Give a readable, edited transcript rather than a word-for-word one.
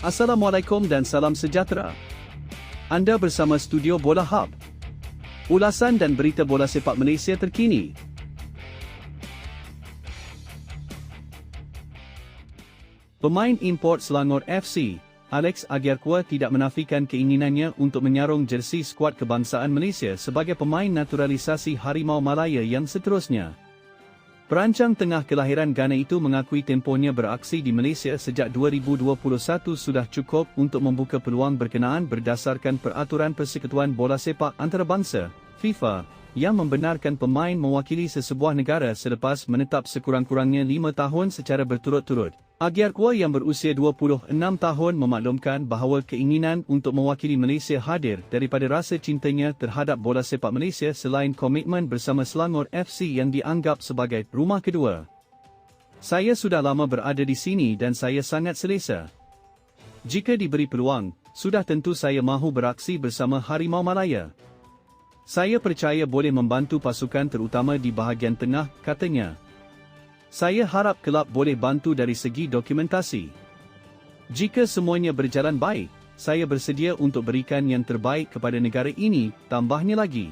Assalamualaikum dan salam sejahtera. Anda bersama Studio Bola Hub. Ulasan dan berita bola sepak Malaysia terkini. Pemain import Selangor FC, Alex Agyarkwa tidak menafikan keinginannya untuk menyarung jersey skuad kebangsaan Malaysia sebagai pemain naturalisasi Harimau Malaya yang seterusnya. Perancang tengah kelahiran Ghana itu mengakui tempohnya beraksi di Malaysia sejak 2021 sudah cukup untuk membuka peluang berkenaan berdasarkan peraturan Persekutuan Bola Sepak Antarabangsa, FIFA, yang membenarkan pemain mewakili sesebuah negara selepas menetap sekurang-kurangnya 5 tahun secara berturut-turut. Agyarkwa yang berusia 26 tahun memaklumkan bahawa keinginan untuk mewakili Malaysia hadir daripada rasa cintanya terhadap bola sepak Malaysia selain komitmen bersama Selangor FC yang dianggap sebagai rumah kedua. Saya sudah lama berada di sini dan saya sangat selesa. Jika diberi peluang, sudah tentu saya mahu beraksi bersama Harimau Malaya. Saya percaya boleh membantu pasukan terutama di bahagian tengah, katanya. Saya harap kelab boleh bantu dari segi dokumentasi. Jika semuanya berjalan baik, saya bersedia untuk berikan yang terbaik kepada negara ini, tambahnya lagi.